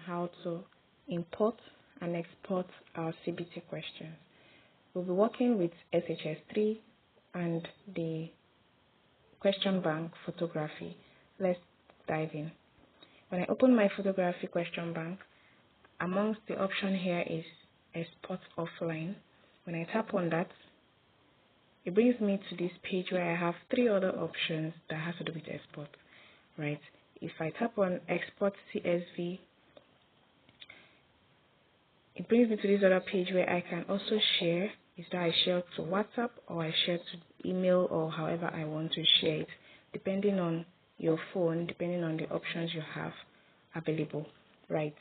how to import and export our CBT questions. We'll be working with SHS3 and the question bank photography. Let's dive in. When I open my photography question bank, amongst the option here is export offline. When I tap on that, it brings me to this page where I have 3 other options that has to do with export, right? If I tap on export CSV, it brings me to this other page where I can also share. Is that I share to WhatsApp or I share to email or however I want to share it, depending on your phone, depending on the options you have available, right?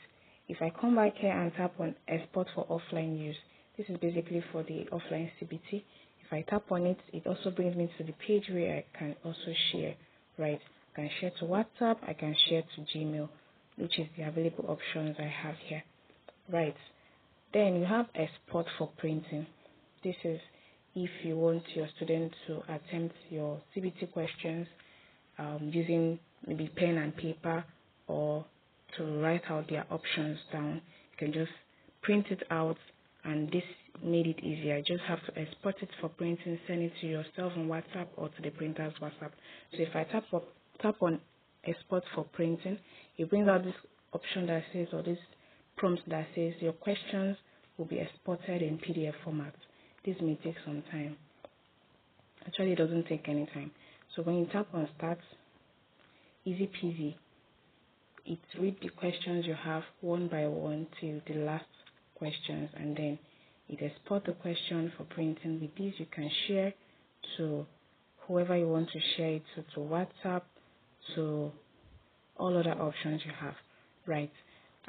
If I come back here and tap on export for offline use, this is basically for the offline CBT. If I tap on it, it also brings me to the page where I can also share, right? I can share to WhatsApp, I can share to Gmail, which is the available options I have here, right? Then you have export for printing. This is if you want your students to attempt your CBT questions using maybe pen and paper, or to write out their options down. You can just print it out, and this made it easier. You just have to export it for printing, send it to yourself on WhatsApp or to the printer's WhatsApp. So if I tap on export for printing, it brings out this option that says, or this prompt that says your questions will be exported in PDF format. This may take some time. Actually, it doesn't take any time. So when you tap on start, easy peasy, it reads the questions you have one by one till the last questions, and then it exports the question for printing. With this, you can share to whoever you want to share it to WhatsApp, to all other options you have, right?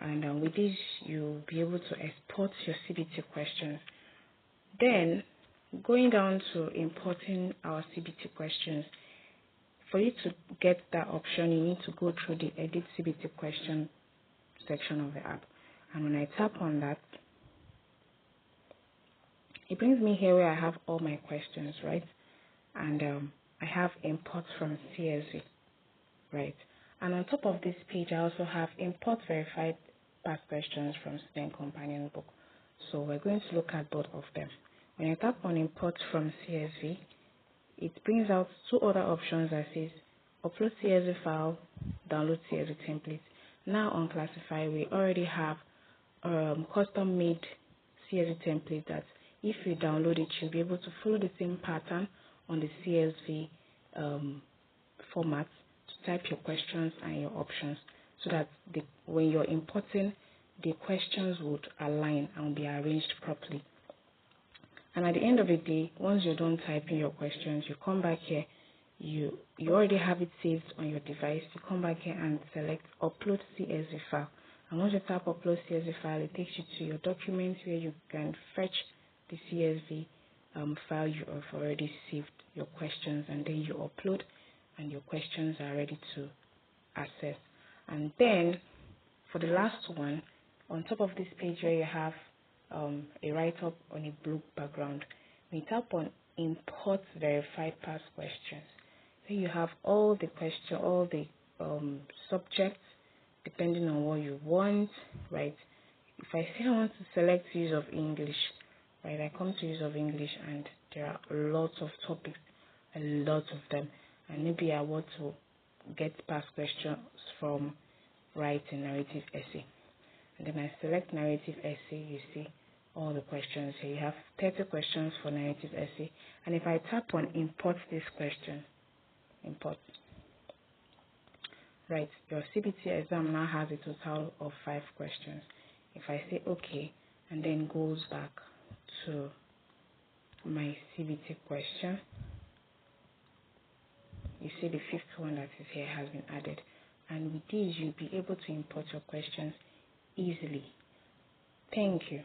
And with this, you'll be able to export your CBT questions. Then, going down to importing our CBT questions, for you to get that option, you need to go through the Edit CBT Question section of the app. And when I tap on that, it brings me here where I have all my questions, right? And I have import from CSV, right? And on top of this page, I also have import verified past questions from Student Companion Book. So we're going to look at both of them. When I tap on import from CSV, it brings out 2 other options that says upload CSV file, download CSV template. Now on Classify, we already have custom made CSV template that if you download it, you'll be able to follow the same pattern on the CSV format to type your questions and your options, so that when you're importing, the questions would align and be arranged properly. And at the end of the day, once you're done typing your questions, you come back here, you already have it saved on your device. You come back here and select Upload CSV File. And once you tap Upload CSV File, it takes you to your documents where you can fetch the CSV file you have already saved your questions, and then you upload, and your questions are ready to access. And then, for the last one, on top of this page where you have a write-up on a blue background, we tap on Import Verified Past Questions. Here you have all the questions, all the subjects, depending on what you want, right? If I say I want to select use of English, right, I come to use of English, and there are lots of topics, a lot of them, and maybe I want to get past questions from writing narrative essay. And then I select narrative essay, you see all the questions here. You have 30 questions for narrative essay. And if I tap on import this question, import, right, your CBT exam now has a total of 5 questions. If I say okay, and then goes back to my CBT question, you see the 5th one that is here has been added. And with these, you'll be able to import your questions easily. Thank you.